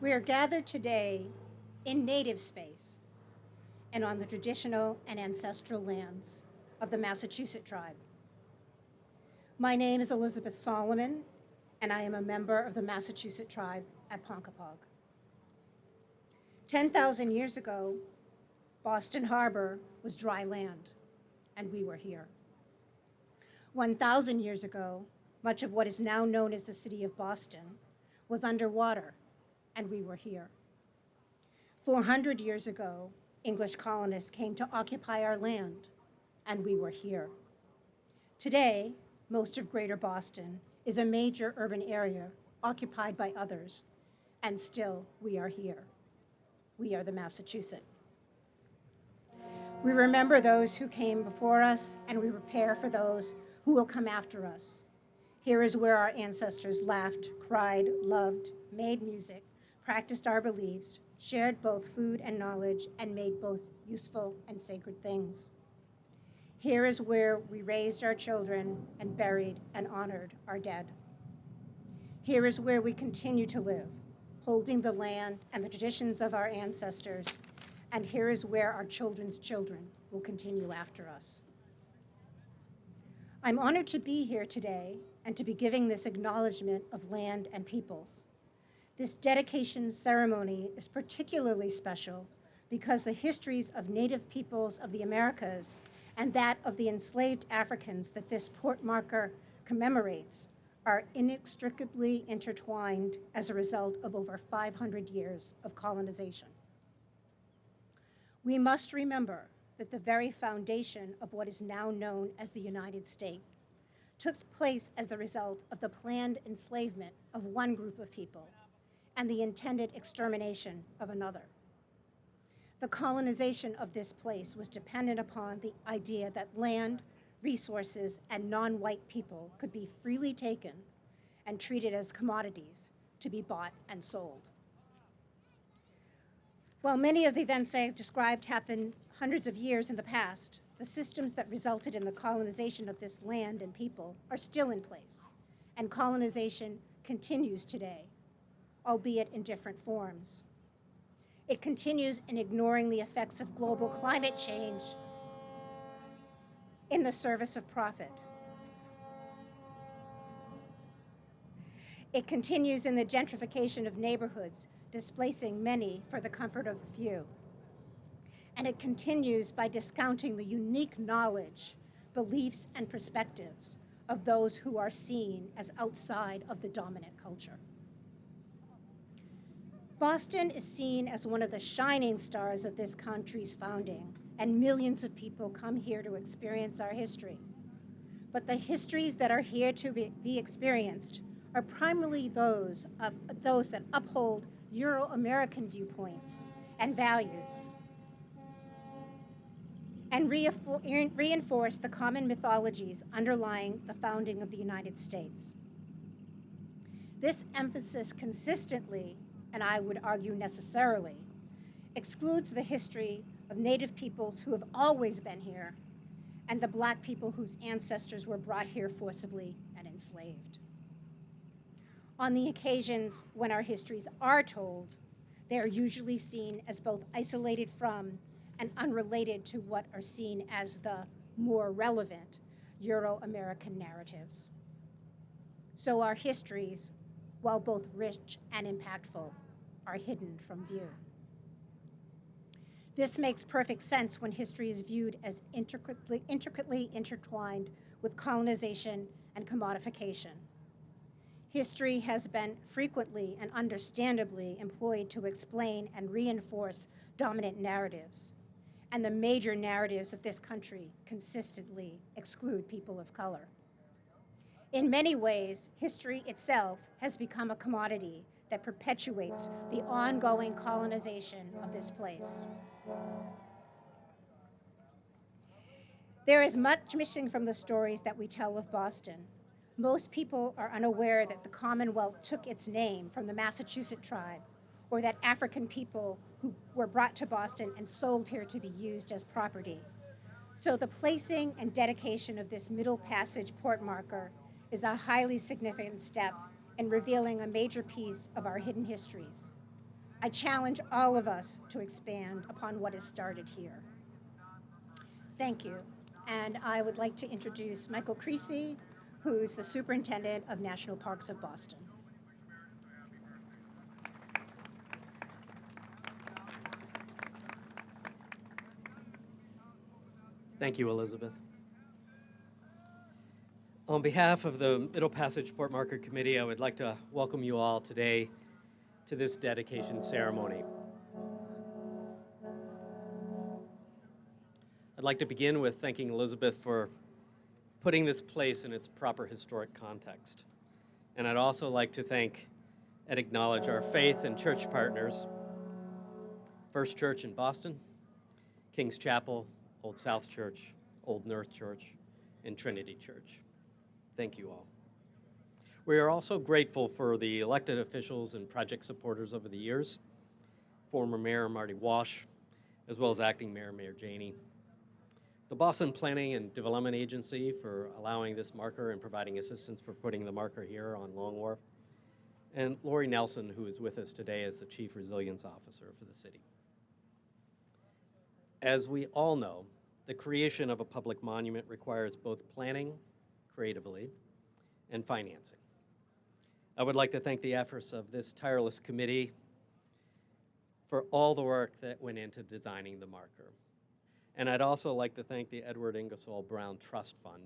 We are gathered today in native space and on the traditional and ancestral lands of the Massachusett Tribe. My name is Elizabeth Solomon, and I am a member of the Massachusett Tribe at Ponkapoag. 10,000 years ago, Boston Harbor was dry land, and we were here. 1,000 years ago, much of what is now known as the city of Boston was underwater, and we were here. 400 years ago, English colonists came to occupy our land, and we were here. Today, most of Greater Boston is a major urban area occupied by others, and still we are here. We are the Massachusett. We remember those who came before us, and we prepare for those who will come after us. Here is where our ancestors laughed, cried, loved, made music, practiced our beliefs, shared both food and knowledge, and made both useful and sacred things. Here is where we raised our children and buried and honored our dead. Here is where we continue to live, holding the land and the traditions of our ancestors, and here is where our children's children will continue after us. I'm honored to be here today and to be giving this acknowledgement of land and peoples. This dedication ceremony is particularly special because the histories of Native peoples of the Americas and that of the enslaved Africans that this port marker commemorates are inextricably intertwined as a result of over 500 years of colonization. We must remember that the very foundation of what is now known as the United States took place as the result of the planned enslavement of one group of people and the intended extermination of another. The colonization of this place was dependent upon the idea that land, resources, and non-white people could be freely taken and treated as commodities to be bought and sold. While many of the events I described happened hundreds of years in the past, the systems that resulted in the colonization of this land and people are still in place, and colonization continues today, albeit in different forms. It continues in ignoring the effects of global climate change in the service of profit. It continues in the gentrification of neighborhoods, displacing many for the comfort of a few. And it continues by discounting the unique knowledge, beliefs, and perspectives of those who are seen as outside of the dominant culture. Boston is seen as one of the shining stars of this country's founding, and millions of people come here to experience our history. But the histories that are here to be experienced are primarily those that uphold Euro-American viewpoints and values, and reinforce the common mythologies underlying the founding of the United States. This emphasis consistently, and I would argue necessarily, excludes the history of Native peoples who have always been here and the Black people whose ancestors were brought here forcibly and enslaved. On the occasions when our histories are told, they are usually seen as both isolated from and unrelated to what are seen as the more relevant Euro-American narratives. So our histories, while both rich and impactful, are hidden from view. This makes perfect sense when history is viewed as intricately intertwined with colonization and commodification. History has been frequently and understandably employed to explain and reinforce dominant narratives, and the major narratives of this country consistently exclude people of color. In many ways, history itself has become a commodity that perpetuates the ongoing colonization of this place. There is much missing from the stories that we tell of Boston. Most people are unaware that the Commonwealth took its name from the Massachusett Tribe, or that African people who were brought to Boston and sold here to be used as property. So the placing and dedication of this Middle Passage port marker is a highly significant step in revealing a major piece of our hidden histories. I challenge all of us to expand upon what is started here. Thank you. And I would like to introduce Michael Creasey, who's the Superintendent of National Parks of Boston. Thank you, Elizabeth. On behalf of the Middle Passage Port Marker Committee, I would like to welcome you all today to this dedication ceremony. I'd like to begin with thanking Elizabeth for putting this place in its proper historic context. And I'd also like to thank and acknowledge our faith and church partners, First Church in Boston, King's Chapel, Old South Church, Old North Church, and Trinity Church. Thank you all. We are also grateful for the elected officials and project supporters over the years, former Mayor Marty Walsh, as well as Acting Mayor Janey, the Boston Planning and Development Agency for allowing this marker and providing assistance for putting the marker here on Long Wharf, and Lori Nelson, who is with us today as the Chief Resilience Officer for the city. As we all know, the creation of a public monument requires both planning creatively and financing. I would like to thank the efforts of this tireless committee for all the work that went into designing the marker. And I'd also like to thank the Edward Ingersoll Brown Trust Fund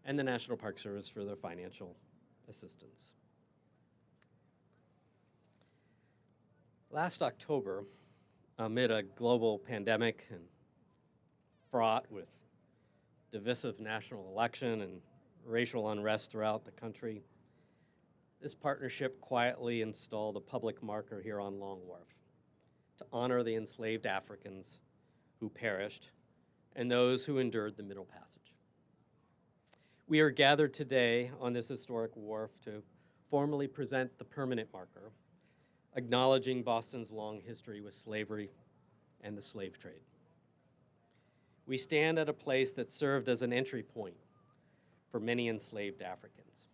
and the National Park Service for their financial assistance. Last October, amid a global pandemic and fraught with divisive national election and racial unrest throughout the country, this partnership quietly installed a public marker here on Long Wharf to honor the enslaved Africans who perished and those who endured the Middle Passage. We are gathered today on this historic wharf to formally present the permanent marker, acknowledging Boston's long history with slavery and the slave trade. We stand at a place that served as an entry point for many enslaved Africans.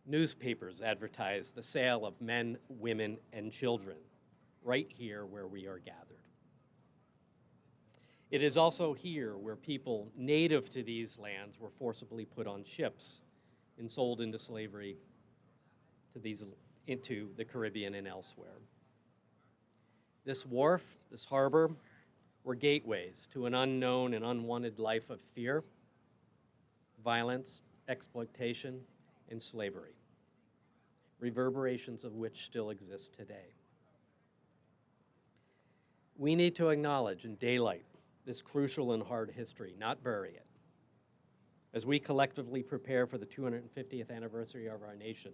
Newspapers advertised the sale of men, women, and children right here where we are gathered. It is also here where people native to these lands were forcibly put on ships and sold into slavery into the Caribbean and elsewhere. This wharf, this harbor, were gateways to an unknown and unwanted life of fear, violence, exploitation, and slavery, reverberations of which still exist today. We need to acknowledge and daylight this crucial and hard history, not bury it. As we collectively prepare for the 250th anniversary of our nation,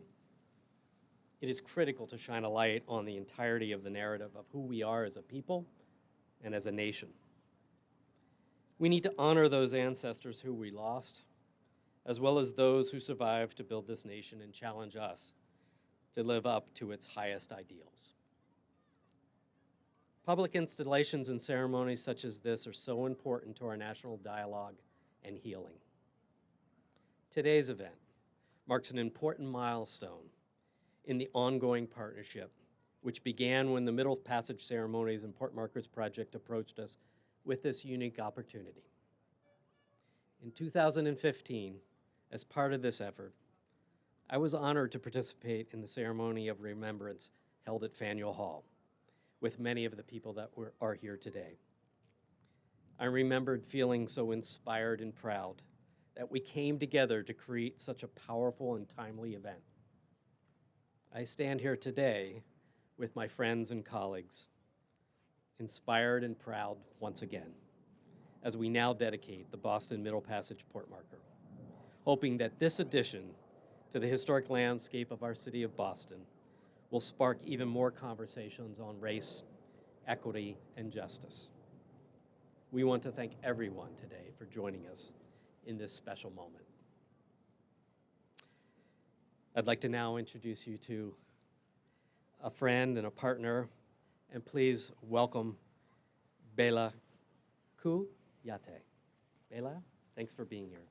it is critical to shine a light on the entirety of the narrative of who we are as a people and as a nation. We need to honor those ancestors who we lost, as well as those who survived to build this nation and challenge us to live up to its highest ideals. Public installations and ceremonies such as this are so important to our national dialogue and healing. Today's event marks an important milestone in the ongoing partnership, which began when the Middle Passage Ceremonies and Port Markers Project approached us with this unique opportunity. In 2015, as part of this effort, I was honored to participate in the ceremony of remembrance held at Faneuil Hall with many of the people that are here today. I remembered feeling so inspired and proud that we came together to create such a powerful and timely event. I stand here today with my friends and colleagues, inspired and proud once again, as we now dedicate the Boston Middle Passage Port Marker, hoping that this addition to the historic landscape of our city of Boston will spark even more conversations on race, equity, and justice. We want to thank everyone today for joining us in this special moment. I'd like to now introduce you to a friend and a partner, and please welcome Balla Kouyaté. Balla, thanks for being here.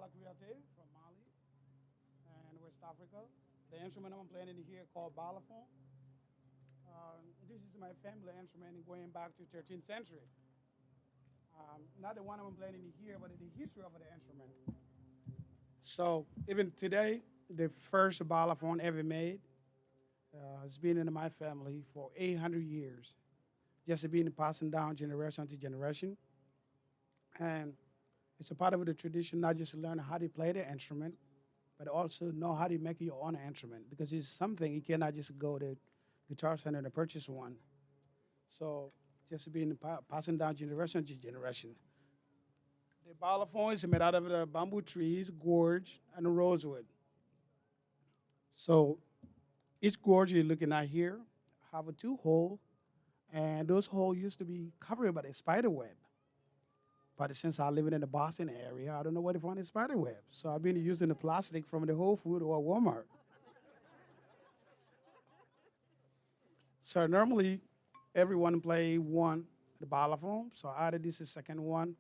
Balla Kouyaté from Mali and West Africa. The instrument I'm playing in here called balafon. This is my family instrument going back to 13th century. Not the one I'm playing in here, but the history of the instrument. So even today, the first balafon ever made has been in my family for 800 years. Just been passing down generation to generation. And it's a part of the tradition, not just to learn how to play the instrument, but also know how to make your own instrument, because it's something you cannot just go to Guitar Center and purchase one. So just being passing down generation to generation. The balafon is made out of the bamboo trees, gorge, and rosewood. So each gorge you're looking at here have a 2 hole, and those holes used to be covered by a spider web. But since I live in the Boston area, I don't know where to find a spider web. So I've been using the plastic from the Whole Food or Walmart. So normally, everyone play one, the balafon. So I added this a second one,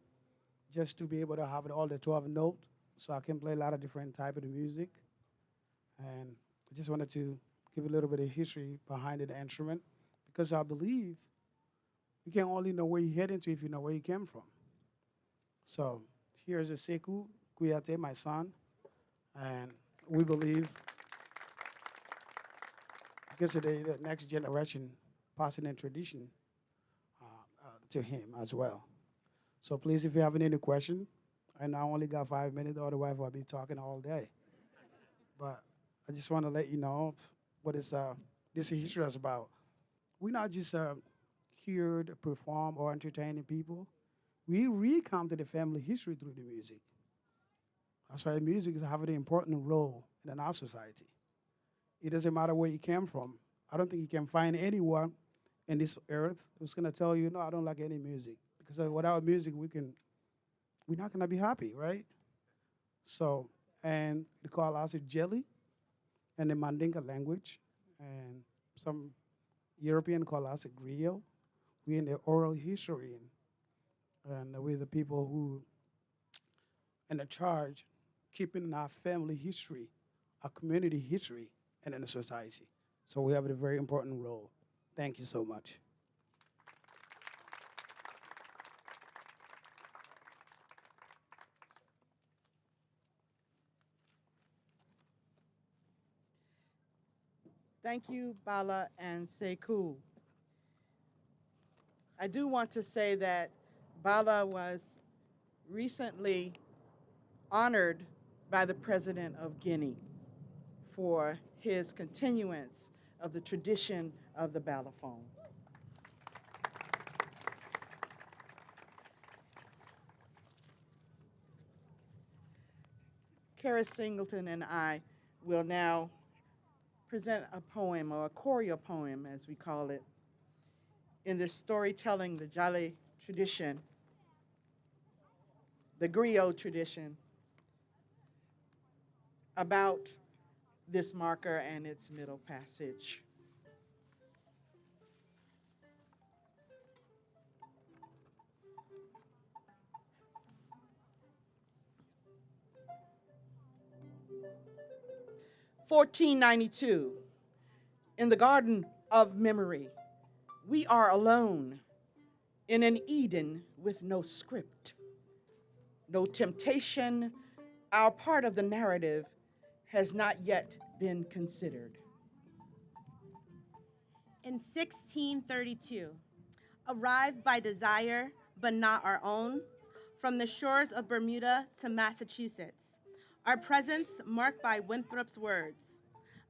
just to be able to have all the 12 notes, so I can play a lot of different type of the music. And I just wanted to give a little bit of history behind the instrument, because I believe you can only know where you're heading to if you know where you came from. So here's a Sekou Kouyaté, my son, and we believe because of the next generation passing in tradition to him as well. So please, if you have any question, and I only got 5 minutes, otherwise I'll be talking all day. But I just want to let you know what this history is about. We're not just here to perform or entertaining people. We recounted the family history through the music. That's why music is having an important role in our society. It doesn't matter where you came from. I don't think you can find anyone in this earth who's going to tell you, no, I don't like any music. Because without music, we're not going to be happy, right? So, and they call us a jelly in the Mandinka language, and some European call us a griot. We're in the oral history, and we're the people who in the charge keeping our family history, our community history, and in the society. So we have a very important role. Thank you so much. Thank you, Balla and Sekou. I do want to say that Balla was recently honored by the President of Guinea for his continuance of the tradition of the balafon. Kara Singleton and I will now present a poem, or a choreo-poem as we call it, in this storytelling, the Jale tradition, the griot tradition, about this marker and its middle passage. "1492, in the Garden of Memory, we are alone in an Eden with no script, no temptation. Our part of the narrative has not yet been considered. In 1632, arrived by desire, but not our own, from the shores of Bermuda to Massachusetts, our presence marked by Winthrop's words.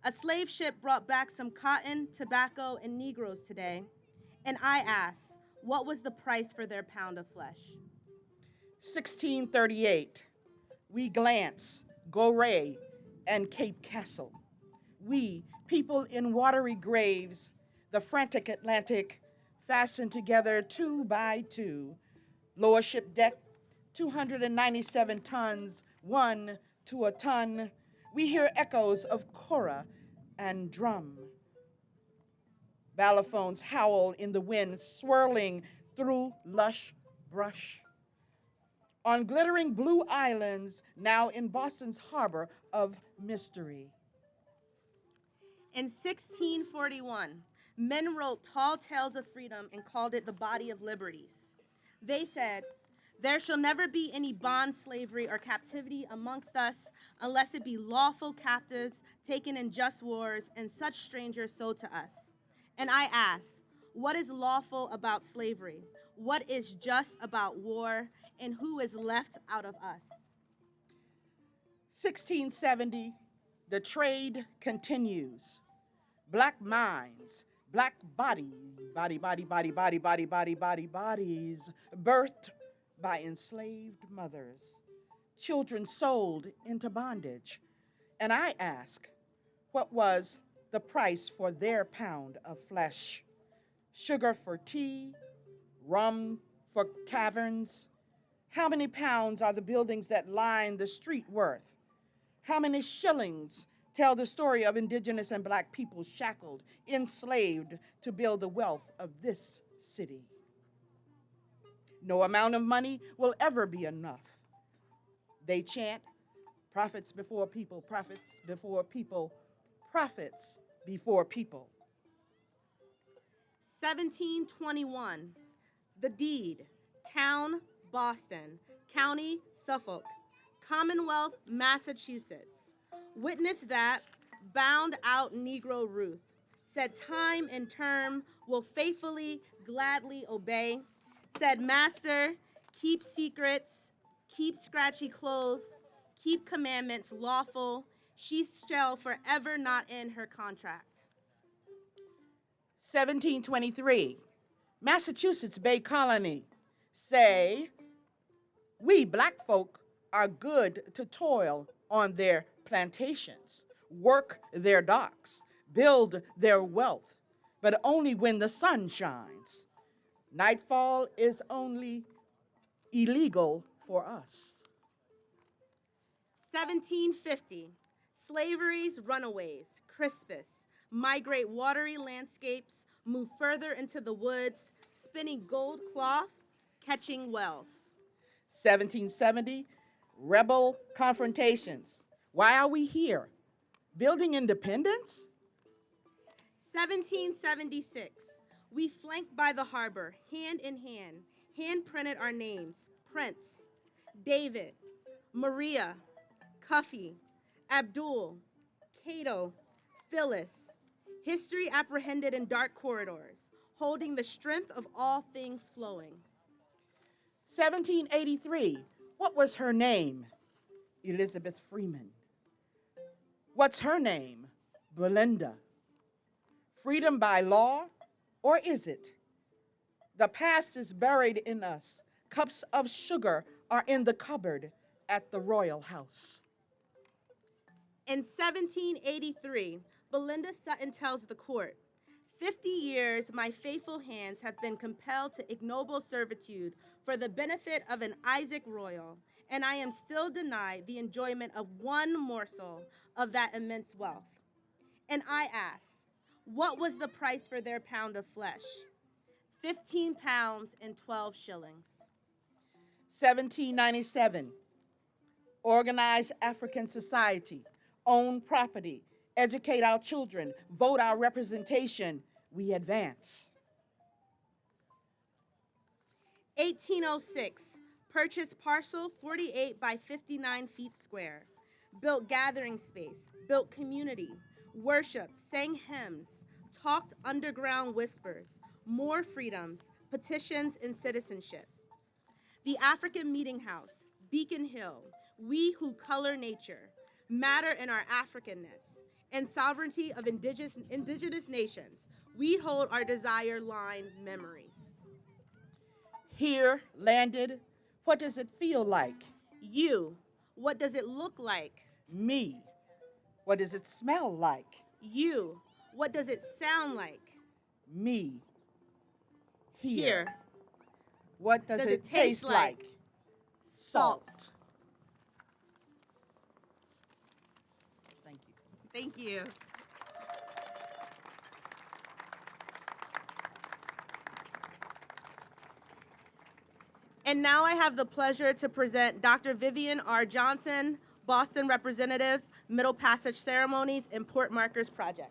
A slave ship brought back some cotton, tobacco, and Negroes today, and I ask, what was the price for their pound of flesh? 1638, we glance Gorée and Cape Castle. We, people in watery graves, the frantic Atlantic, fastened together 2 by 2. Lower ship deck, 297 tons, 1 to a ton. We hear echoes of kora and drum. Balafons howl in the wind, swirling through lush brush. on glittering blue islands now in Boston's harbor of mystery. In 1641, men wrote tall tales of freedom and called it the Body of Liberties. They said, "There shall never be any bond slavery or captivity amongst us unless it be lawful captives taken in just wars and such strangers sold to us." And I ask, what is lawful about slavery? What is just about war? And who is left out of us? 1670, the trade continues. Black minds, black bodies, bodies, birthed by enslaved mothers, children sold into bondage. And I ask, what was the price for their pound of flesh? Sugar for tea, rum for taverns. How many pounds are the buildings that line the street worth? How many shillings tell the story of indigenous and black people shackled, enslaved to build the wealth of this city? No amount of money will ever be enough. They chant, profits before people, profits before people, profits before people. 1721, the deed, town, Boston, county, Suffolk, Commonwealth, Massachusetts. Witness that, bound out Negro Ruth, said time and term will faithfully, gladly obey, said master, keep secrets, keep scratchy clothes, keep commandments lawful, she shall forever not end her contract. 1723, Massachusetts Bay Colony say, we black folk are good to toil on their plantations, work their docks, build their wealth, but only when the sun shines. Nightfall is only illegal for us. 1750, slavery's runaways, Crispus, migrate watery landscapes, move further into the woods, spinning gold cloth, catching wells. 1770, rebel confrontations. Why are we here? Building independence? 1776, we flanked by the harbor, hand in hand printed our names, Prince, David, Maria, Cuffy, Abdul, Cato, Phyllis, history apprehended in dark corridors, holding the strength of all things flowing. 1783, what was her name? Elizabeth Freeman. What's her name? Belinda. Freedom by law, or is it? The past is buried in us. Cups of sugar are in the cupboard at the Royal House. In 1783, Belinda Sutton tells the court, 50 years my faithful hands have been compelled to ignoble servitude for the benefit of an Isaac Royal, and I am still denied the enjoyment of one morsel of that immense wealth. And I ask, what was the price for their pound of flesh? 15 pounds and 12 shillings. 1797, organize African society, own property, educate our children, vote our representation, we advance. 1806, purchased parcel 48 by 59 feet square, built gathering space, built community, worshiped, sang hymns, talked underground whispers, more freedoms, petitions, and citizenship. The African Meeting House, Beacon Hill, we who color nature, matter in our Africanness, and sovereignty of indigenous nations, we hold our desire line memories. Here, landed, what does it feel like? You, what does it look like? Me, what does it smell like? You, what does it sound like? Me, Here, what does it taste like? Salt. Thank you. Thank you. And now I have the pleasure to present Dr. Vivian R. Johnson, Boston Representative, Middle Passage Ceremonies and Port Markers Project.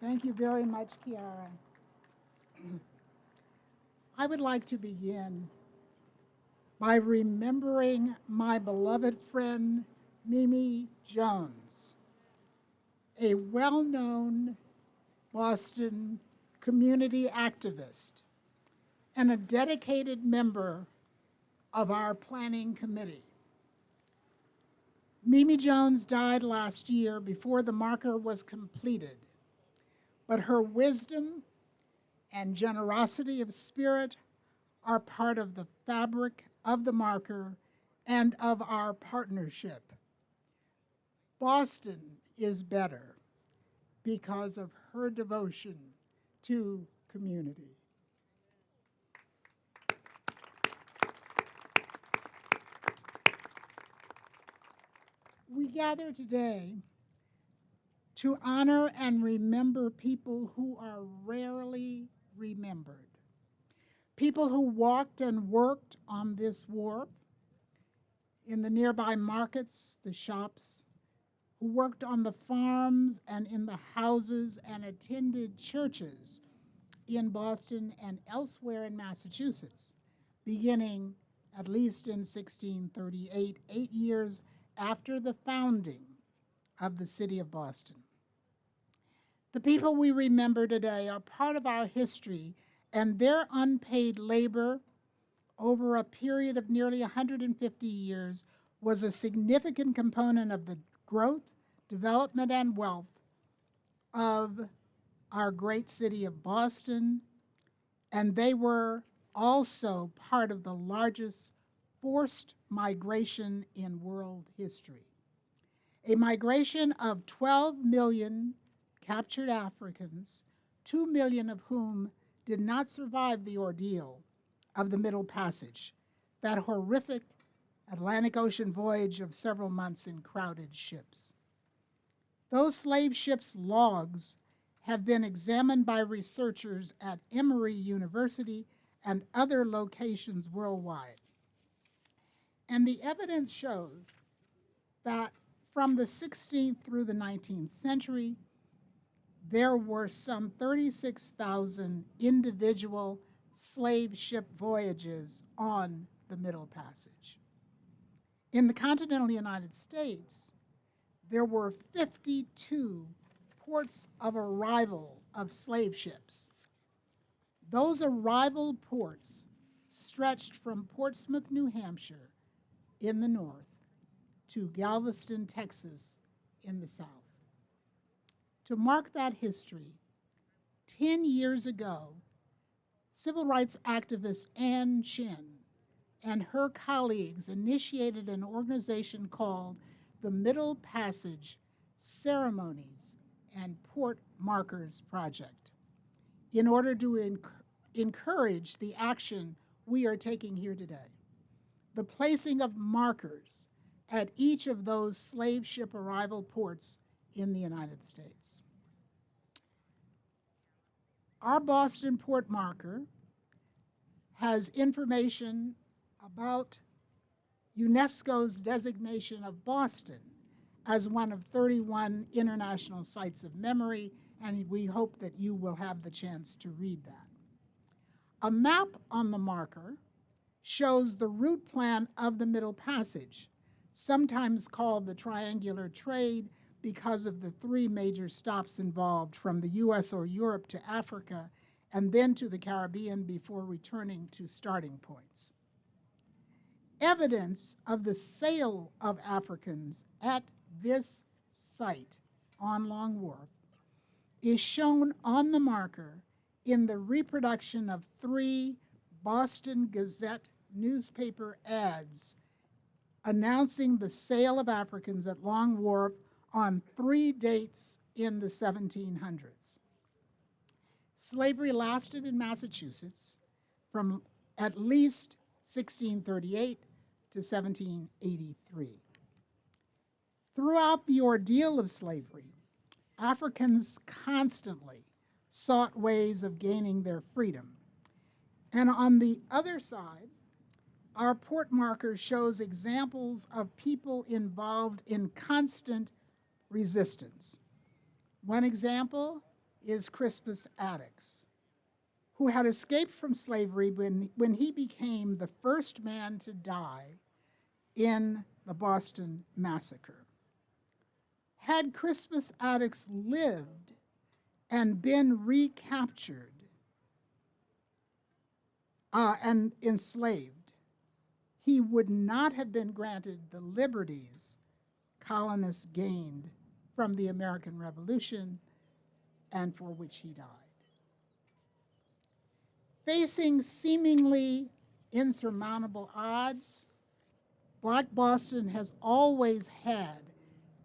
Thank you very much, Kiara. I would like to begin by remembering my beloved friend, Mimi Jones, a well-known Boston community activist and a dedicated member of our planning committee. Mimi Jones died last year before the marker was completed, but her wisdom and generosity of spirit are part of the fabric of the marker and of our partnership. Boston is better because of her devotion to community. We gather today to honor and remember people who are rarely remembered. People who walked and worked on this wharf, in the nearby markets, the shops, who worked on the farms and in the houses and attended churches in Boston and elsewhere in Massachusetts, beginning at least in 1638, 8 years after the founding of the city of Boston. The people we remember today are part of our history, and their unpaid labor over a period of nearly 150 years was a significant component of the growth, development, and wealth of our great city of Boston, and they were also part of the largest forced migration in world history. A migration of 12 million captured Africans, 2 million of whom did not survive the ordeal of the Middle Passage, that horrific Atlantic Ocean voyage of several months in crowded ships. Those slave ships' logs have been examined by researchers at Emory University and other locations worldwide. And the evidence shows that from the 16th through the 19th century, there were some 36,000 individual slave ship voyages on the Middle Passage. In the continental United States, there were 52 ports of arrival of slave ships. Those arrival ports stretched from Portsmouth, New Hampshire in the north to Galveston, Texas in the south. To mark that history, 10 years ago, civil rights activist Ann Chin and her colleagues initiated an organization called the Middle Passage Ceremonies and Port Markers Project in order to encourage the action we are taking here today. The placing of markers at each of those slave ship arrival ports in the United States. Our Boston port marker has information about UNESCO's designation of Boston as one of 31 international sites of memory, and we hope that you will have the chance to read that. A map on the marker shows the route plan of the Middle Passage, sometimes called the triangular trade because of the 3 major stops involved, from the US or Europe to Africa, and then to the Caribbean before returning to starting points. Evidence of the sale of Africans at this site on Long Wharf is shown on the marker in the reproduction of 3 Boston Gazette newspaper ads announcing the sale of Africans at Long Wharf on 3 dates in the 1700s. Slavery lasted in Massachusetts from at least 1638 to 1783. Throughout the ordeal of slavery, Africans constantly sought ways of gaining their freedom. And on the other side, our port marker shows examples of people involved in constant resistance. One example is Crispus Attucks, who had escaped from slavery when he became the first man to die in the Boston Massacre. Had Crispus Attucks lived and been recaptured and enslaved, he would not have been granted the liberties colonists gained from the American Revolution and for which he died. Facing seemingly insurmountable odds, Black Boston has always had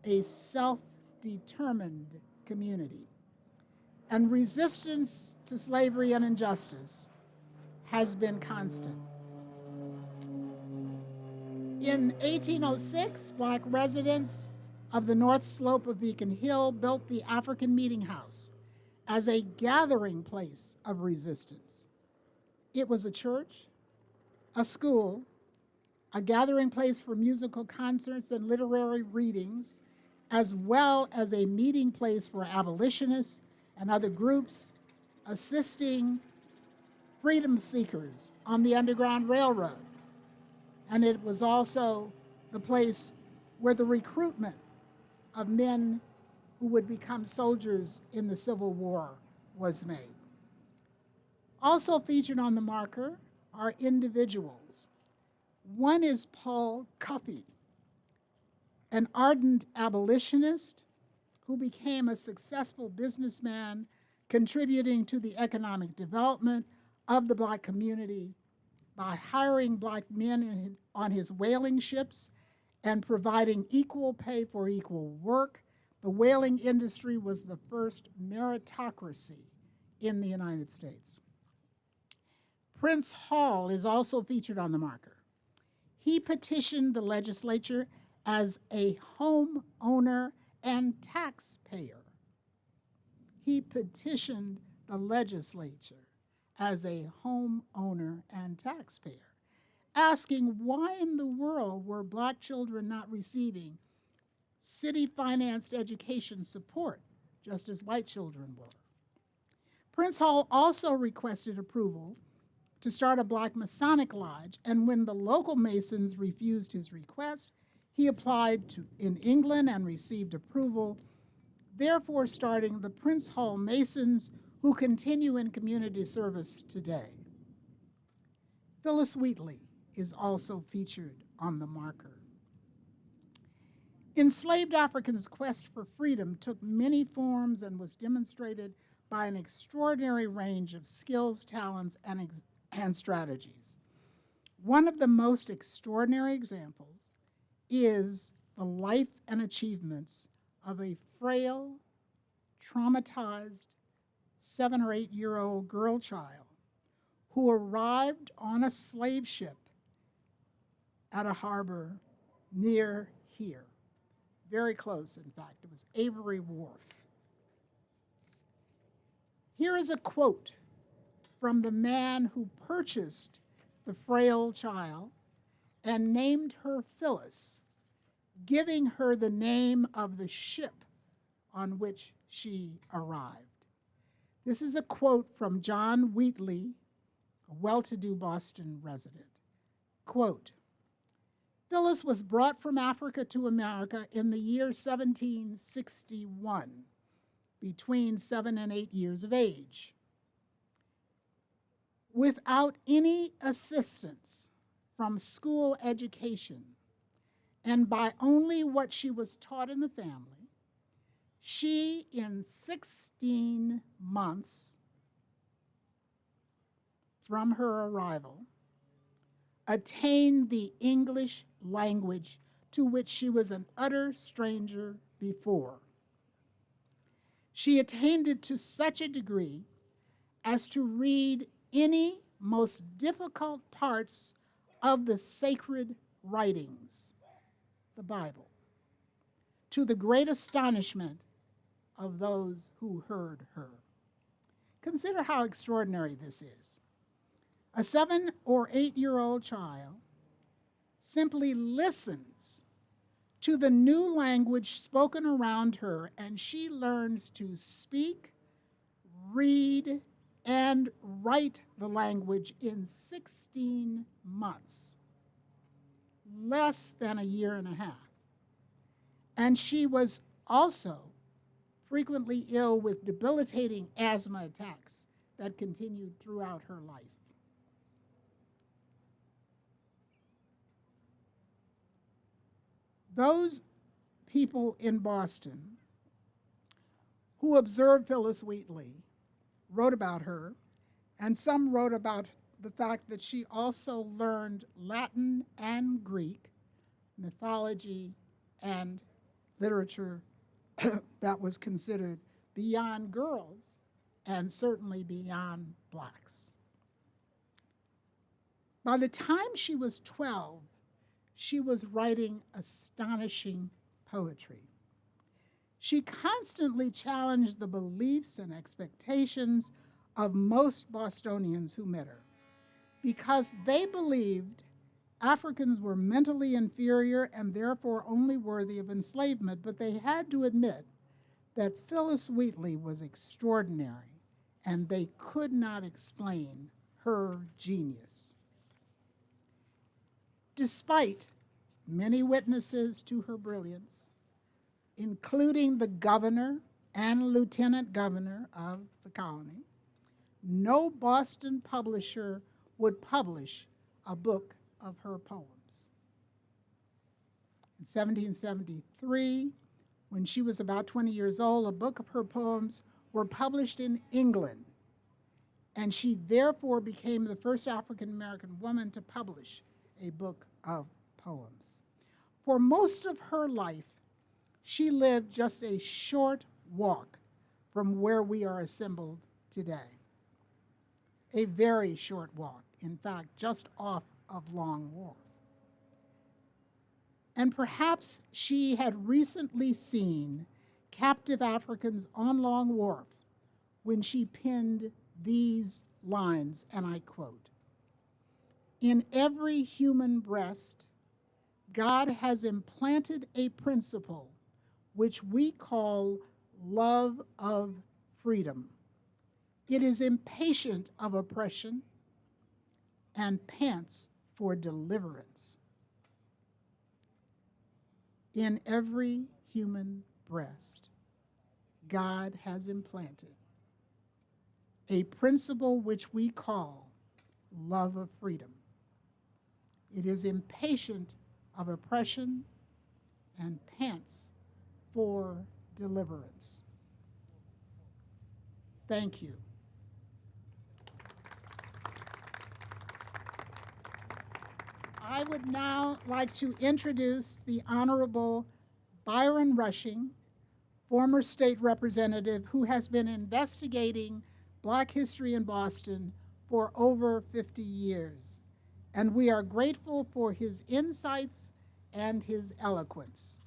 a self-determined community, and resistance to slavery and injustice has been constant. In 1806, Black residents of the North Slope of Beacon Hill built the African Meeting House as a gathering place of resistance. It was a church, a school, a gathering place for musical concerts and literary readings, as well as a meeting place for abolitionists and other groups assisting freedom seekers on the Underground Railroad. And it was also the place where the recruitment of men who would become soldiers in the Civil War was made. Also featured on the marker are individuals. One is Paul Cuffey, an ardent abolitionist who became a successful businessman, contributing to the economic development of the Black community by hiring Black men on his whaling ships and providing equal pay for equal work. The whaling industry was the first meritocracy in the United States. Prince Hall is also featured on the marker. He petitioned the legislature as a homeowner and taxpayer. He petitioned the legislature as a homeowner and taxpayer, asking why in the world were Black children not receiving city-financed education support, just as white children were. Prince Hall also requested approval to start a Black Masonic lodge, and when the local Masons refused his request, he applied in England and received approval, therefore starting the Prince Hall Masons, who continue in community service today. Phyllis Wheatley is also featured on the marker. Enslaved Africans' quest for freedom took many forms and was demonstrated by an extraordinary range of skills, talents, and strategies. One of the most extraordinary examples is the life and achievements of a frail, traumatized 7 or 8 year old girl child who arrived on a slave ship at a harbor near here. Very close, in fact. It was Avery Wharf. Here is a quote from the man who purchased the frail child and named her Phyllis, giving her the name of the ship on which she arrived. This is a quote from John Wheatley, a well-to-do Boston resident. Quote, Phyllis was brought from Africa to America in the year 1761, between 7 and 8 years of age. Without any assistance from school education, and by only what she was taught in the family, she, in 16 months from her arrival, attained the English language to which she was an utter stranger before. She attained it to such a degree as to read any most difficult parts of the sacred writings, the Bible, to the great astonishment of those who heard her. Consider how extraordinary this is. A 7 or 8-year-old child simply listens to the new language spoken around her, and she learns to speak, read, and write the language in 16 months, less than a year and a half. And she was also frequently ill with debilitating asthma attacks that continued throughout her life. Those people in Boston who observed Phyllis Wheatley wrote about her, and some wrote about the fact that she also learned Latin and Greek, mythology, and literature that was considered beyond girls and certainly beyond blacks. By the time she was 12, she was writing astonishing poetry. She constantly challenged the beliefs and expectations of most Bostonians who met her because they believed Africans were mentally inferior and therefore only worthy of enslavement, but they had to admit that Phyllis Wheatley was extraordinary and they could not explain her genius. Despite many witnesses to her brilliance, including the governor and lieutenant governor of the colony, no Boston publisher would publish a book of her poems. In 1773, when she was about 20 years old, a book of her poems were published in England, and she therefore became the first African-American woman to publish a book of poems. For most of her life, she lived just a short walk from where we are assembled today. A very short walk, in fact, just off of Long Wharf. And perhaps she had recently seen captive Africans on Long Wharf when she penned these lines, and I quote, "In every human breast, God has implanted a principle which we call love of freedom. It is impatient of oppression and pants for deliverance. In every human breast, God has implanted a principle which we call love of freedom. It is impatient of oppression and pants for deliverance." Thank you. I would now like to introduce the Honorable Byron Rushing, former state representative who has been investigating Black history in Boston for over 50 years. And we are grateful for his insights and his eloquence.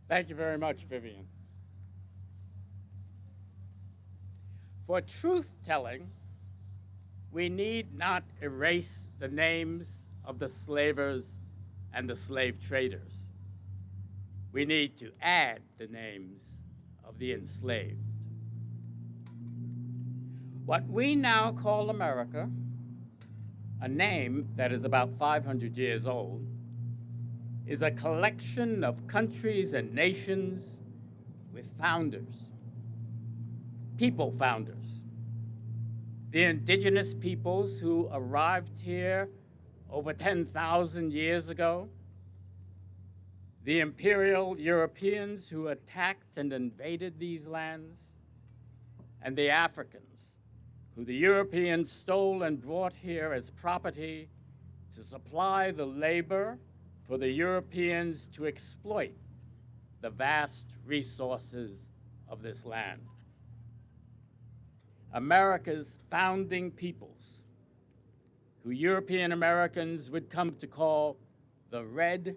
Thank you very much, Vivian. For truth-telling, we need not erase the names of the slavers and the slave traders. We need to add the names of the enslaved. What we now call America, a name that is about 500 years old, is a collection of countries and nations with founders, people founders. The indigenous peoples who arrived here over 10,000 years ago, the imperial Europeans who attacked and invaded these lands, and the Africans who the Europeans stole and brought here as property to supply the labor for the Europeans to exploit the vast resources of this land. America's founding peoples, who European Americans would come to call the red,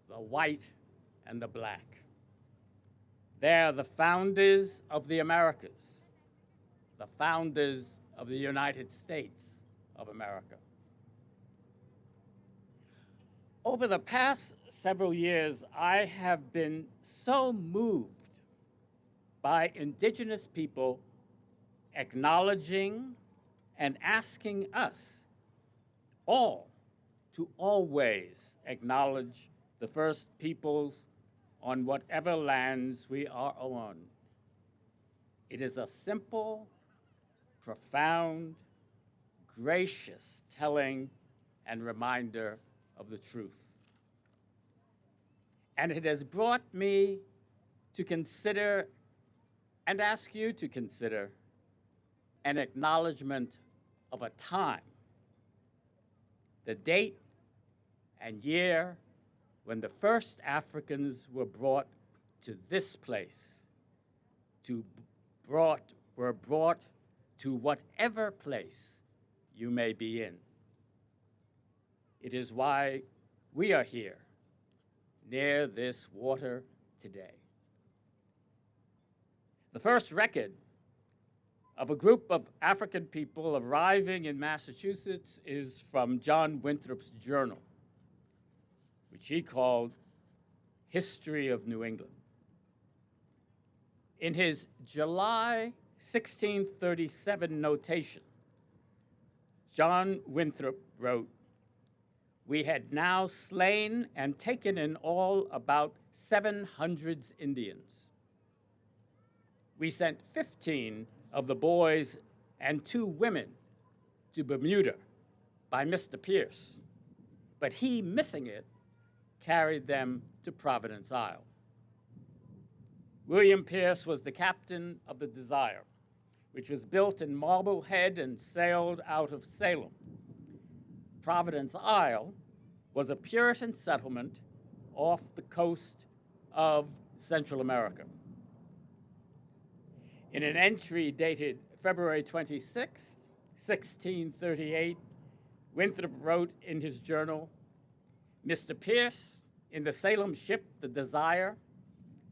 the white, and the black. They're the founders of the Americas, the founders of the United States of America. Over the past several years, I have been so moved by indigenous people acknowledging and asking us all to always acknowledge the first peoples on whatever lands we are on. It is a simple, profound, gracious telling and reminder of the truth. And it has brought me to consider and ask you to consider an acknowledgement of a time, the date and year when the first Africans were brought to this place, were brought to whatever place you may be in. It is why we are here, near this water today. The first record of a group of African people arriving in Massachusetts is from John Winthrop's journal, which he called History of New England. In his July 1637 notation, John Winthrop wrote, "We had now slain and taken in all about 700 Indians. We sent 15 of the boys and 2 women to Bermuda by Mr. Pierce, but he, missing it, carried them to Providence Isle. William Pierce was the captain of the Desire, which was built in Marblehead and sailed out of Salem. Providence Isle was a Puritan settlement off the coast of Central America." In an entry dated February 26, 1638, Winthrop wrote in his journal, "Mr. Pierce, in the Salem ship, the Desire,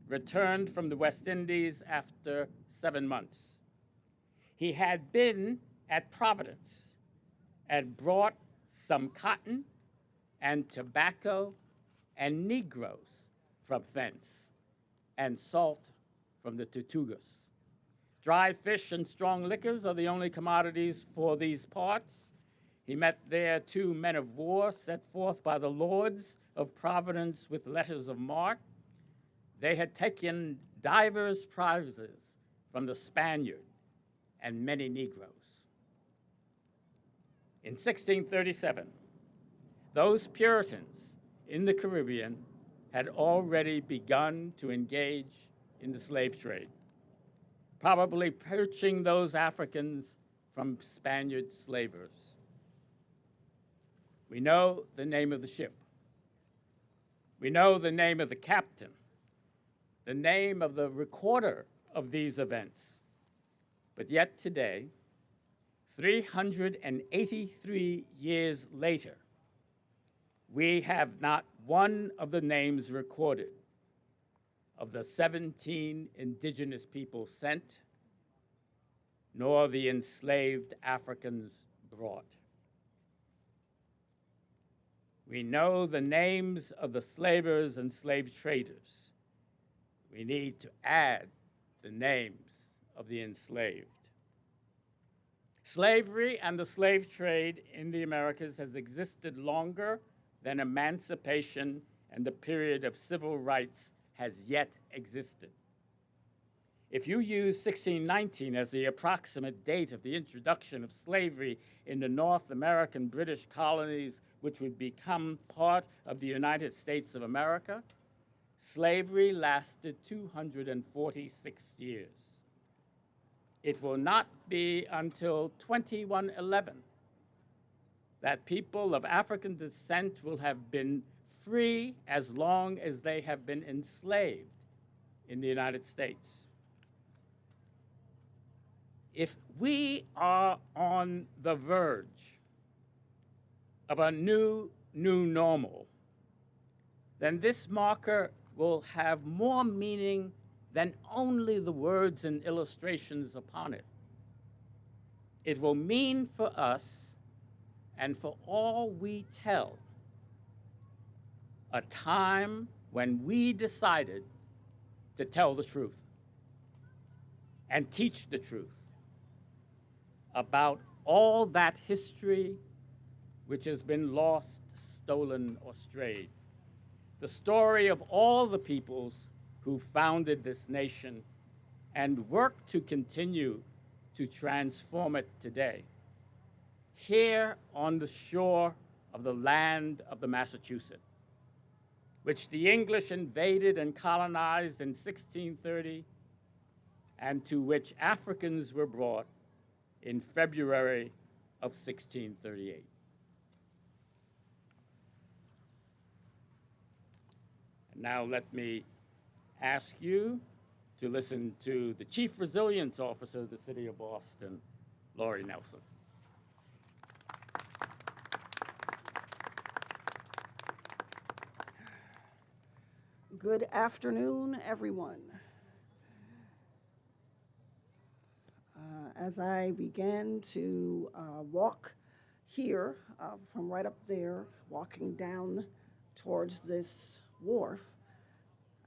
returned from the West Indies after 7 months. He had been at Providence and brought some cotton and tobacco and Negroes from thence, and salt from the Tortugas. Dry fish and strong liquors are the only commodities for these parts. He met there 2 men of war set forth by the lords of Providence with letters of marque. They had taken divers prizes from the Spaniard and many Negroes." In 1637, those Puritans in the Caribbean had already begun to engage in the slave trade, probably purchasing those Africans from Spaniard slavers. We know the name of the ship. We know the name of the captain, the name of the recorder of these events. But yet today, 383 years later, we have not one of the names recorded of the 17 indigenous people sent, nor the enslaved Africans brought. We know the names of the slavers and slave traders. We need to add the names of the enslaved. Slavery and the slave trade in the Americas has existed longer than emancipation and the period of civil rights has yet existed. If you use 1619 as the approximate date of the introduction of slavery in the North American British colonies, which would become part of the United States of America, slavery lasted 246 years. It will not be until 2111 that people of African descent will have been free as long as they have been enslaved in the United States. If we are on the verge of a new normal, then this marker will have more meaning than only the words and illustrations upon it. It will mean for us and for all we tell a time when we decided to tell the truth and teach the truth about all that history which has been lost, stolen, or strayed. The story of all the peoples who founded this nation and worked to continue to transform it today. Here on the shore of the land of the Massachusett, which the English invaded and colonized in 1630, and to which Africans were brought in February of 1638. And now let me ask you to listen to the Chief Resilience Officer of the City of Boston, Laurie Nelson. Good afternoon, everyone. As I began to walk here from right up there, walking down towards this wharf,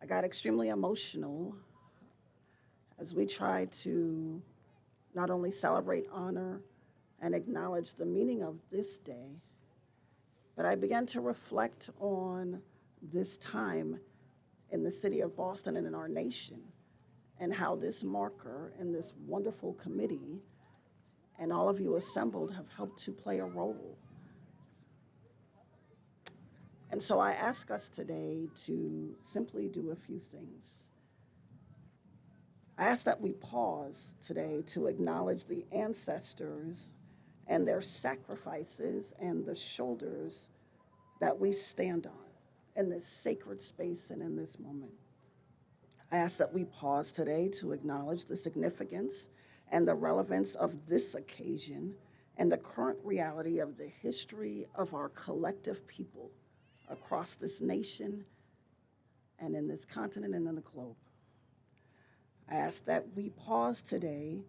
I got extremely emotional as we tried to not only celebrate, honor, and acknowledge the meaning of this day, but I began to reflect on this time in the city of Boston and in our nation, and how this marker and this wonderful committee and all of you assembled have helped to play a role. And so I ask us today to simply do a few things. I ask that we pause today to acknowledge the ancestors and their sacrifices and the shoulders that we stand on in this sacred space and in this moment. I ask that we pause today to acknowledge the significance and the relevance of this occasion and the current reality of the history of our collective people across this nation and in this continent and in the globe. I ask that we pause today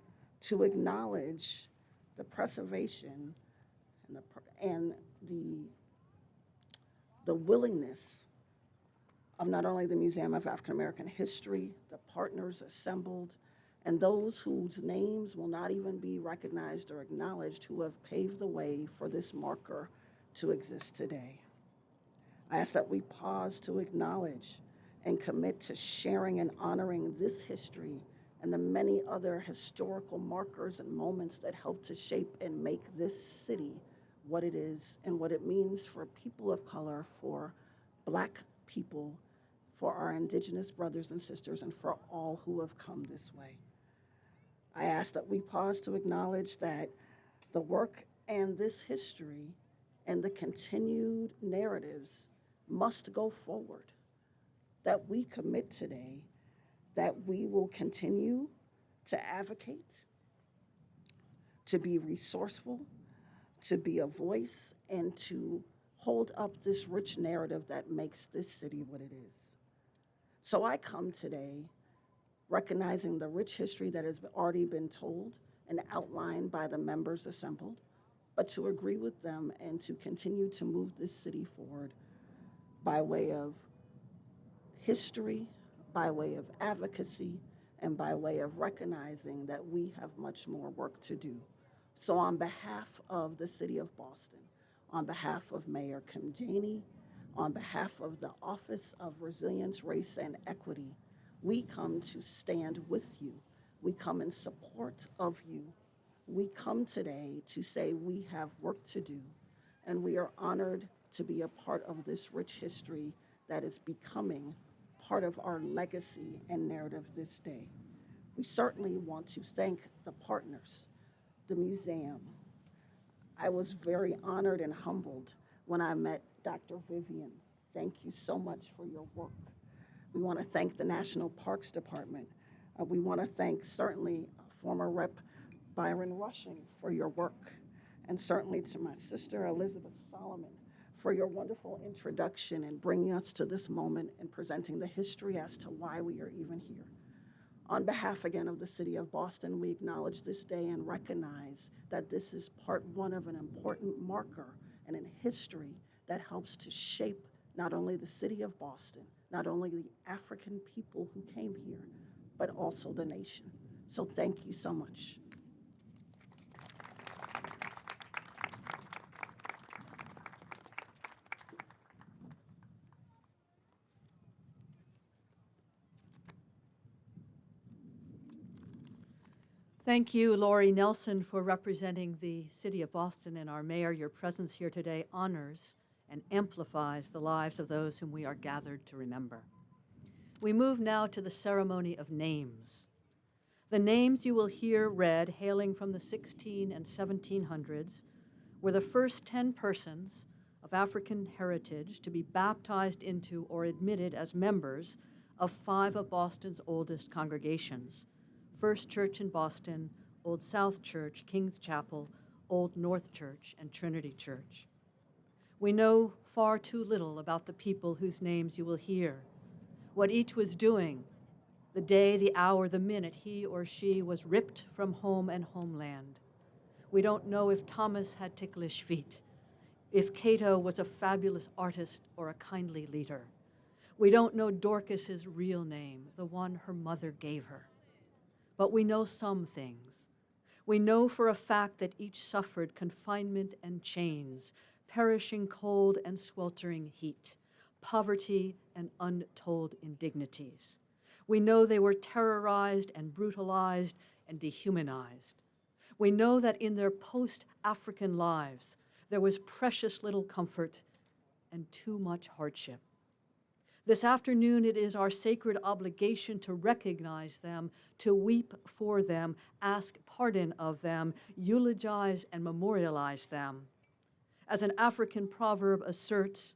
to acknowledge the preservation and the willingness of not only the Museum of African American History, the partners assembled, and those whose names will not even be recognized or acknowledged who have paved the way for this marker to exist today. I ask that we pause to acknowledge and commit to sharing and honoring this history and the many other historical markers and moments that help to shape and make this city what it is and what it means for people of color, for Black people, for our Indigenous brothers and sisters, and for all who have come this way. I ask that we pause to acknowledge that the work and this history and the continued narratives must go forward, that we commit today that we will continue to advocate, to be resourceful, to be a voice, and to hold up this rich narrative that makes this city what it is. So I come today recognizing the rich history that has already been told and outlined by the members assembled, but to agree with them and to continue to move this city forward by way of history, by way of advocacy, and by way of recognizing that we have much more work to do. So on behalf of the City of Boston, on behalf of Mayor Kim Janey, on behalf of the Office of Resilience, Race, and Equity, we come to stand with you. We come in support of you. We come today to say we have work to do, and we are honored to be a part of this rich history that is becoming part of our legacy and narrative this day. We certainly want to thank the partners, the museum. I was very honored and humbled when I met Dr. Vivian. Thank you so much for your work. We want to thank the National Parks Department. We want to thank certainly former Rep. Byron for your work, and certainly to my sister Elizabeth Solomon for your wonderful introduction and bringing us to this moment and presenting the history as to why we are even here. On behalf again of the City of Boston, we acknowledge this day and recognize that this is part one of an important marker and in history that helps to shape not only the City of Boston, not only the African people who came here, but also the nation. So thank you so much. Thank you, Lori Nelson, for representing the City of Boston and our mayor. Your presence here today honors and amplifies the lives of those whom we are gathered to remember. We move now to the ceremony of names. The names you will hear read, hailing from the 16 and 1700s, were the first 10 persons of African heritage to be baptized into or admitted as members of 5 of Boston's oldest congregations: First Church in Boston, Old South Church, King's Chapel, Old North Church, and Trinity Church. We know far too little about the people whose names you will hear, what each was doing, the day, the hour, the minute he or she was ripped from home and homeland. We don't know if Thomas had ticklish feet, if Cato was a fabulous artist or a kindly leader. We don't know Dorcas's real name, the one her mother gave her. But we know some things. We know for a fact that each suffered confinement and chains, perishing cold and sweltering heat, poverty and untold indignities. We know they were terrorized and brutalized and dehumanized. We know that in their post-African lives, there was precious little comfort and too much hardship. This afternoon, it is our sacred obligation to recognize them, to weep for them, ask pardon of them, eulogize and memorialize them. As an African proverb asserts,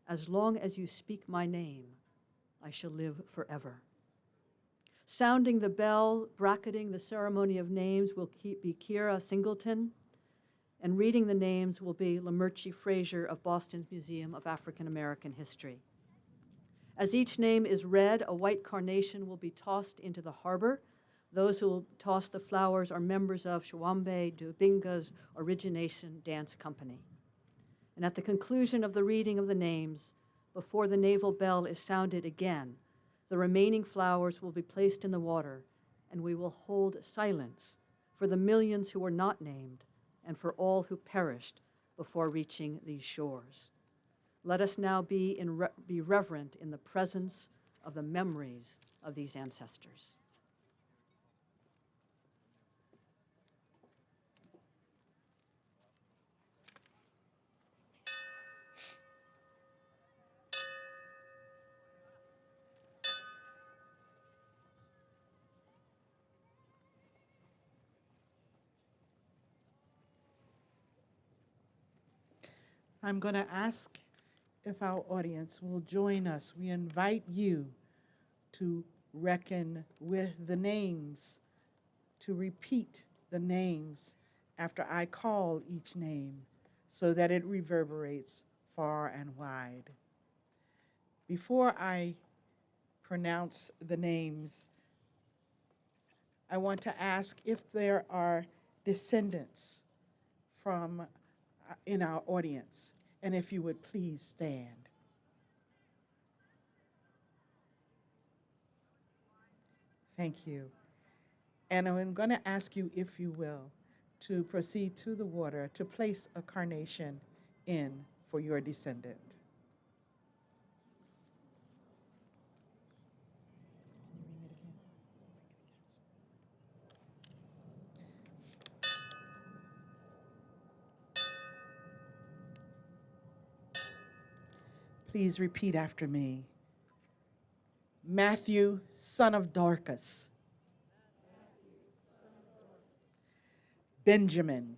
"As long as you speak my name, I shall live forever." Sounding the bell, bracketing the ceremony of names will be Kira Singleton, and reading the names will be Lamerchi Frazier of Boston's Museum of African American History. As each name is read, a white carnation will be tossed into the harbor. Those who will toss the flowers are members of Shawambe Dubinga's Origination Dance Company. And at the conclusion of the reading of the names, before the naval bell is sounded again, the remaining flowers will be placed in the water, and we will hold silence for the millions who were not named and for all who perished before reaching these shores. Let us now be reverent in the presence of the memories of these ancestors. I'm going to ask if our audience will join us. We invite you to reckon with the names, to repeat the names after I call each name so that it reverberates far and wide. Before I pronounce the names, I want to ask if there are descendants from in our audience, and if you would please stand. Thank you. And I'm going to ask you, if you will, to proceed to the water to place a carnation in for your descendant. Please repeat after me. Matthew, son of Dorcas. Benjamin.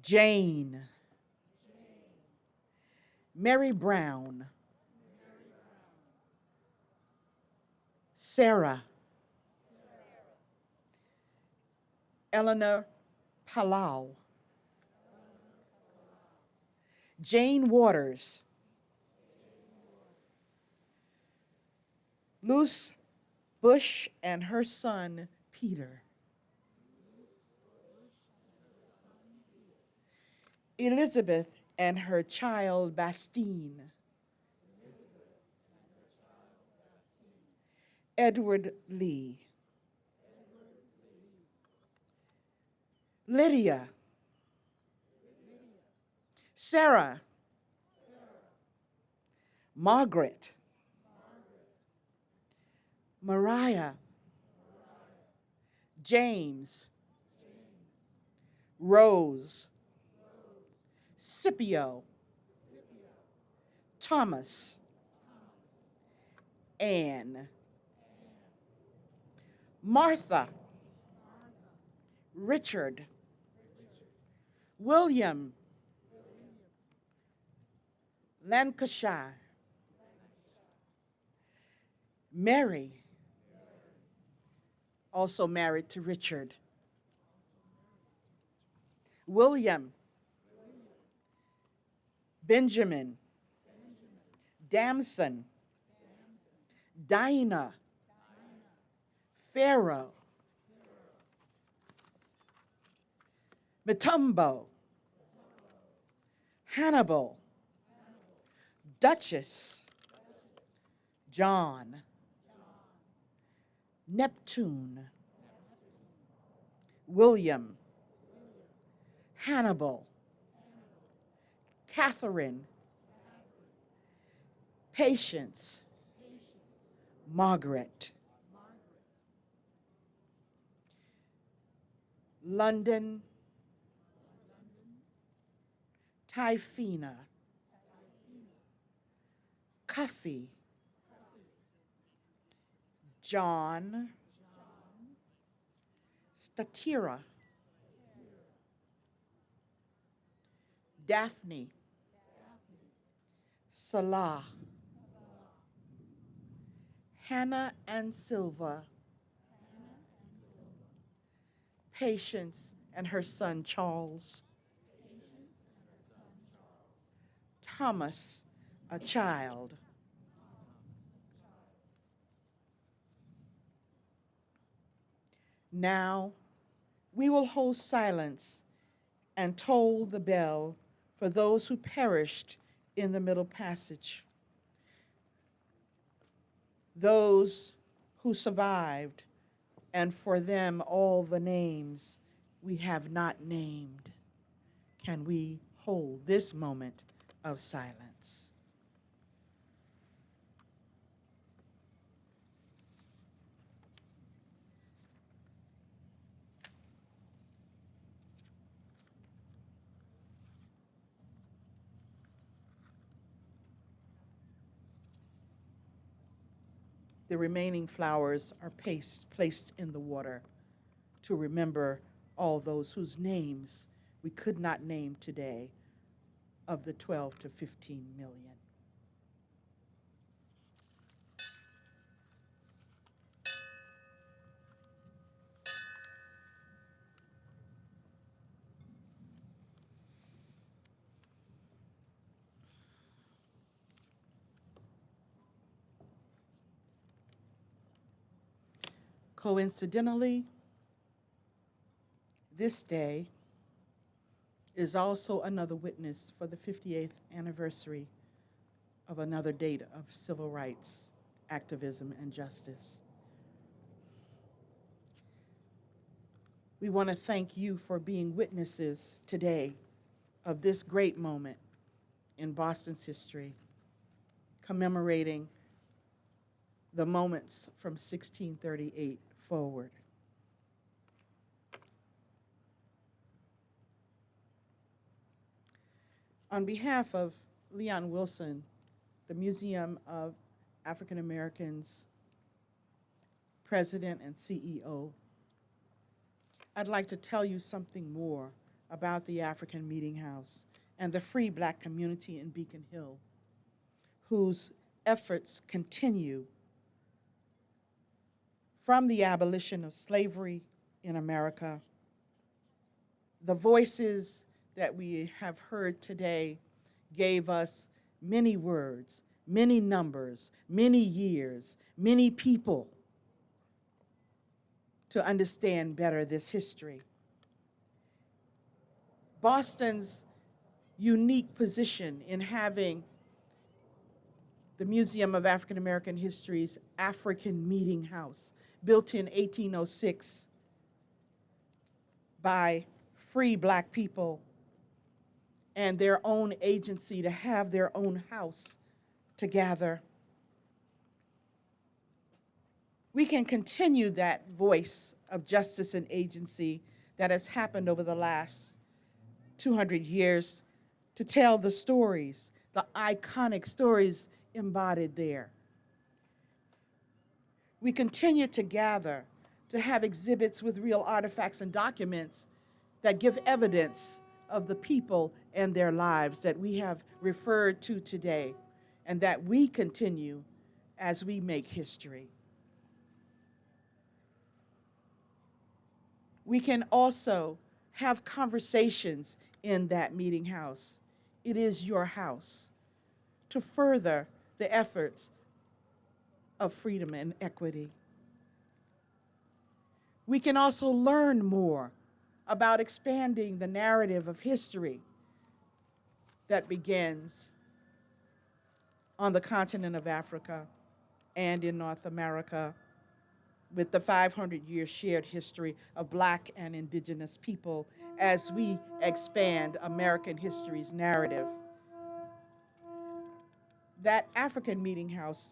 Jane. Mary Brown. Sarah. Eleanor Palau. Jane Waters, Luce Bush and her son, Peter. Elizabeth and her child, Bastine. Edward Lee. Lydia. Sarah. Margaret. Mariah. James. Rose. Scipio. Thomas. Anne. Martha. Richard. William. Lancashire. Mary, also married to Richard. William. Benjamin. Damson. Dinah. Pharaoh. Matumbo. Hannibal. Duchess. John. Neptune. William. Hannibal. Catherine. Patience. Margaret. London. Typhina. Cuffy. John. Statira. Daphne. Salah. Hannah and Silva. Patience and her son Charles. Thomas, a child. Now we will hold silence and toll the bell for those who perished in the Middle Passage, those who survived, and for them all the names we have not named. Can we hold this moment of silence? The remaining flowers are placed in the water to remember all those whose names we could not name today of the 12 to 15 million. Coincidentally, this day is also another witness for the 58th anniversary of another date of civil rights activism and justice. We want to thank you for being witnesses today of this great moment in Boston's history, commemorating the moments from 1638 forward. On behalf of Leon Wilson, the Museum of African Americans President and CEO, I'd like to tell you something more about the African Meeting House and the free Black community in Beacon Hill, whose efforts continue from the abolition of slavery in America. The voices that we have heard today gave us many words, many numbers, many years, many people to understand better this history. Boston's unique position in having the Museum of African American History's African Meeting House, built in 1806 by free Black people and their own agency to have their own house to gather. We can continue that voice of justice and agency that has happened over the last 200 years to tell the stories, the iconic stories embodied there. We continue to gather, to have exhibits with real artifacts and documents that give evidence of the people and their lives that we have referred to today, and that we continue as we make history. We can also have conversations in that meeting house. It is your house to further the efforts of freedom and equity. We can also learn more about expanding the narrative of history that begins on the continent of Africa and in North America, with the 500-year shared history of Black and Indigenous people as we expand American history's narrative. That African Meeting House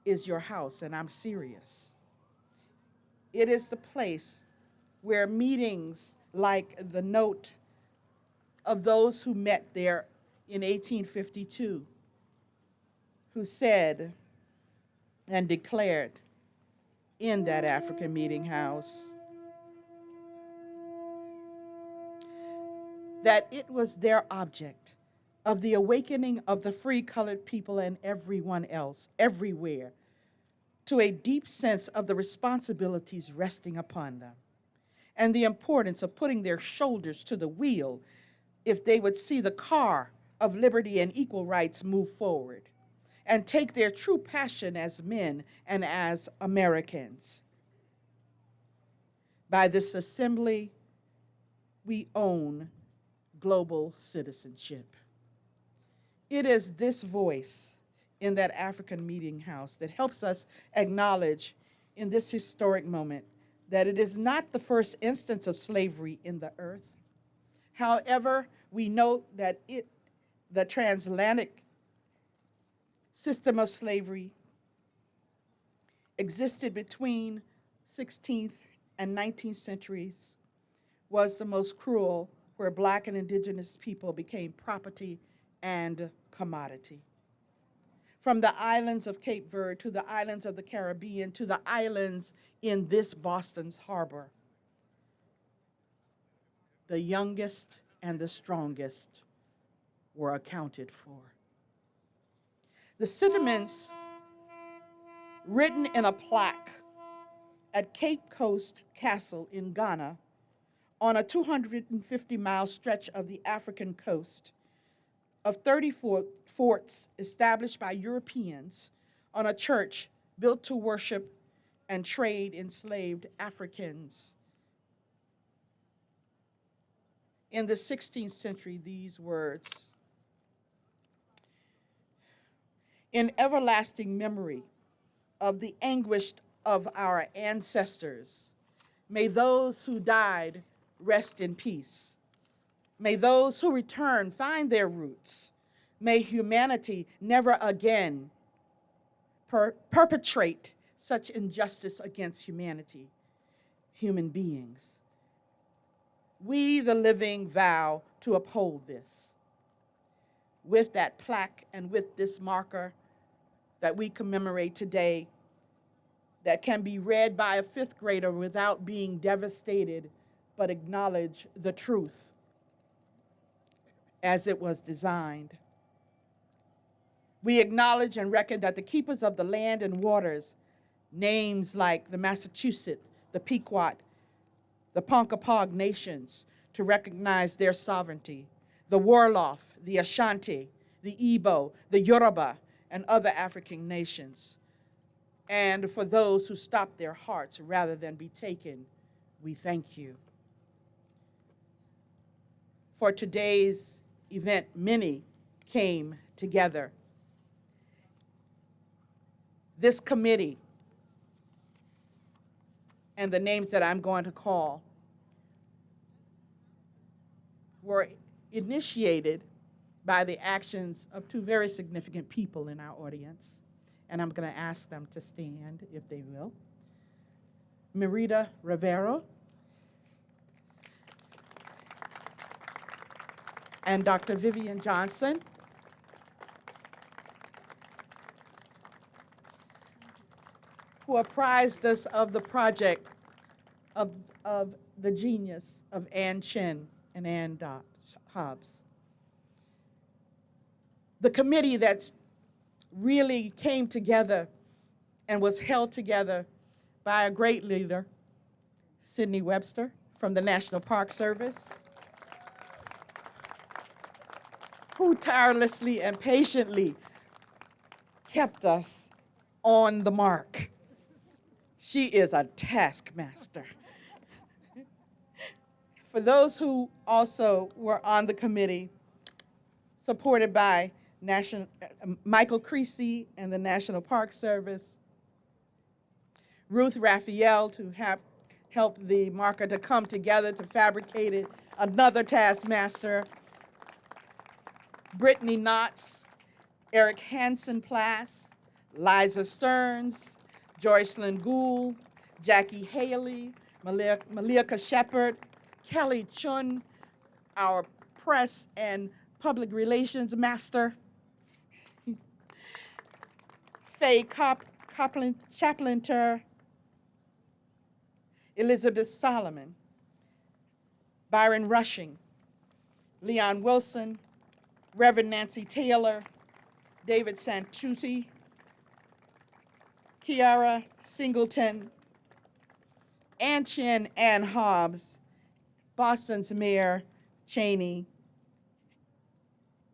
is your house, and I'm serious. It is the place where meetings like the note of those who met there in 1852, who said and declared in that African Meeting House that it was their object of the awakening of the free colored people and everyone else, everywhere, to a deep sense of the responsibilities resting upon them and the importance of putting their shoulders to the wheel if they would see the car of liberty and equal rights move forward and take their true passion as men and as Americans. By this assembly, we own global citizenship. It is this voice in that African Meeting House that helps us acknowledge in this historic moment that it is not the first instance of slavery in the earth. However, we note that the transatlantic system of slavery existed between 16th and 19th centuries, was the most cruel, where Black and Indigenous people became property and commodity. From the islands of Cape Verde to the islands of the Caribbean to the islands in this Boston's harbor, the youngest and the strongest were accounted for. The sentiments written in a plaque at Cape Coast Castle in Ghana on a 250-mile stretch of the African coast of 34 forts established by Europeans on a church built to worship and trade enslaved Africans. In the 16th century, these words: in everlasting memory of the anguish of our ancestors, may those who died rest in peace. May those who return find their roots. May humanity never again perpetrate such injustice against humanity, human beings. We, the living, vow to uphold this. With that plaque and with this marker that we commemorate today, that can be read by a fifth grader without being devastated, but acknowledge the truth as it was designed. We acknowledge and reckon that the keepers of the land and waters, names like the Massachusett, the Pequot, the Ponkapoag nations, to recognize their sovereignty, the Wolof, the Ashanti, the Igbo, the Yoruba, and other African nations. And for those who stopped their hearts rather than be taken, we thank you. For today's event, many came together. This committee and the names that I'm going to call were initiated by the actions of two very significant people in our audience. And I'm going to ask them to stand, if they will. Emerita Rivero and Dr. Vivian Johnson. Who apprised us of the project of the genius of Ann Chin and Ann Hobbs. The committee that's really came together and was held together by a great leader, Sidney Webster from the National Park Service, who tirelessly and patiently kept us on the mark. She is a taskmaster. For those who also were on the committee, supported by Michael Creasey and the National Park Service, Ruth Raphael to help the marker to come together to fabricate it, another taskmaster, Brittany Knotts, Eric Hansen-Plass, Liza Stearns, Joycelyn Gould, Jackie Haley, Malika Shepard, Kelly Chun, our press and public relations master, Faye Chaplinter, Elizabeth Solomon, Byron Rushing, Leon Wilson, Reverend Nancy Taylor, David Santucci, Kiara Singleton, Ann Chin, Ann Hobbs, Boston's Mayor Cheney,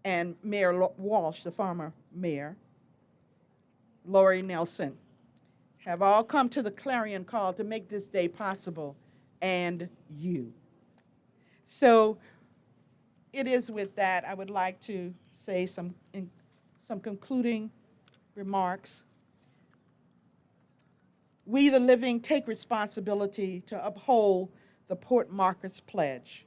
and Mayor Walsh, the former mayor, Lori Nelson, have all come to the clarion call to make this day possible, and you. So it is with that I would like to say some concluding remarks. We, the living, take responsibility to uphold the Port Markers Pledge.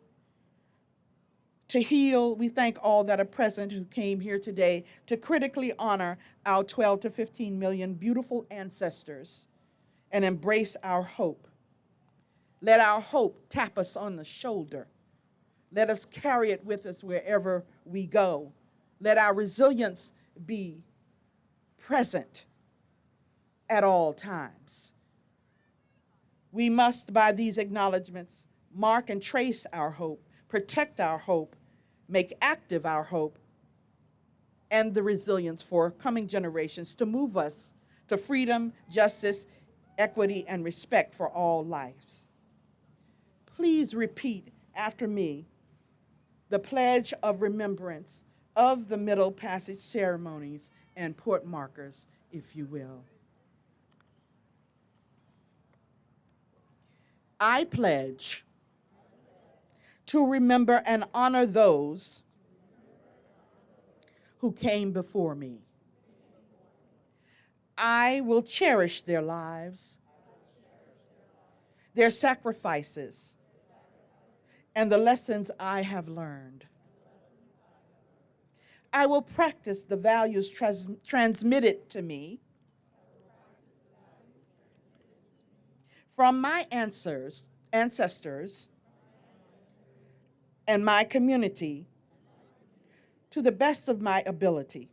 To heal, we thank all that are present who came here today to critically honor our 12 to 15 million beautiful ancestors and embrace our hope. Let our hope tap us on the shoulder. Let us carry it with us wherever we go. Let our resilience be present at all times. We must, by these acknowledgments, mark and trace our hope, protect our hope, make active our hope, and the resilience for coming generations to move us to freedom, justice, equity, and respect for all lives. Please repeat after me the Pledge of Remembrance of the Middle Passage ceremonies and port markers, if you will. I pledge to remember and honor those who came before me. I will cherish their lives, their sacrifices, and the lessons I have learned. I will practice the values transmitted to me from my ancestors and my community to the best of my ability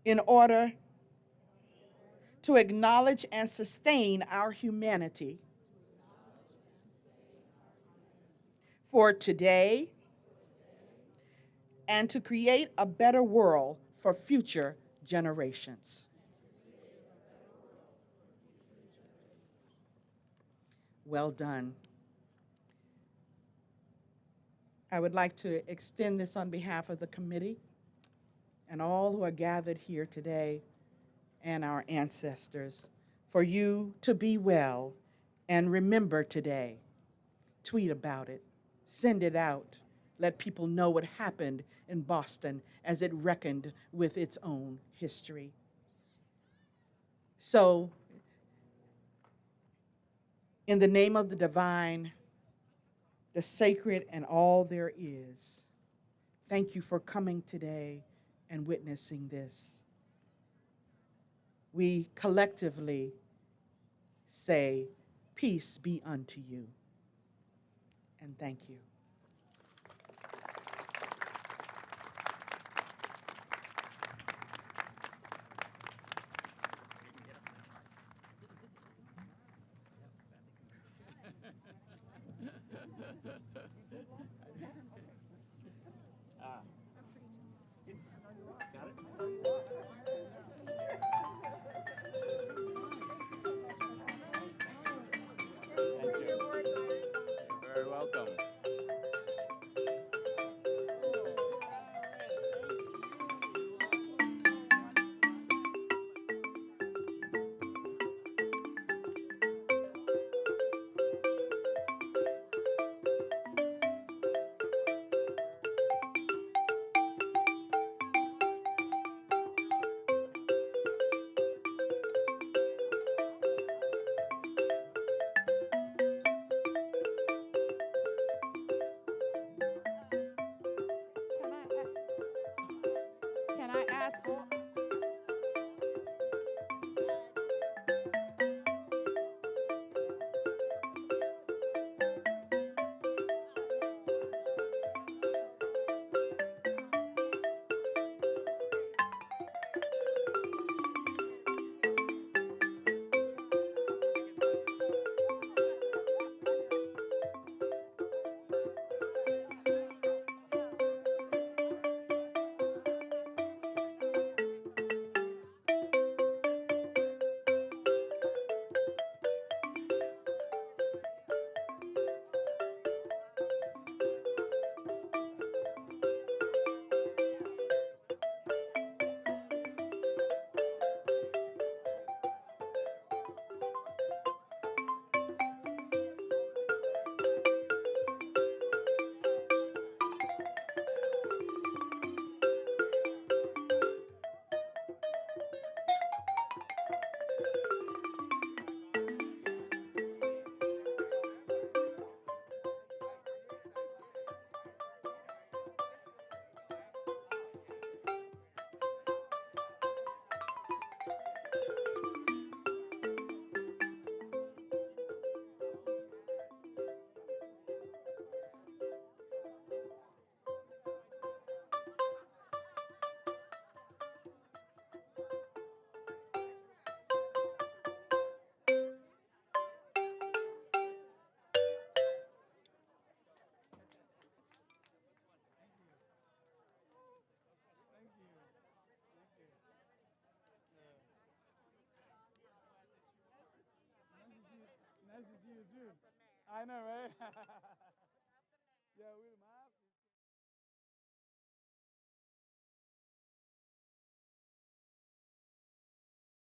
in order to acknowledge and sustain our humanity for today and to create a better world for future generations. Well done. I would like to extend this on behalf of the committee and all who are gathered here today and our ancestors, for you to be well and remember today. Tweet about it, send it out, let people know what happened in Boston as it reckoned with its own history. So, in the name of the divine, the sacred, and all there is, thank you for coming today and witnessing this. We collectively say, peace be unto you, and thank you. Very welcome. Can I ask all? Nice to see you too. I know, right? Yeah, we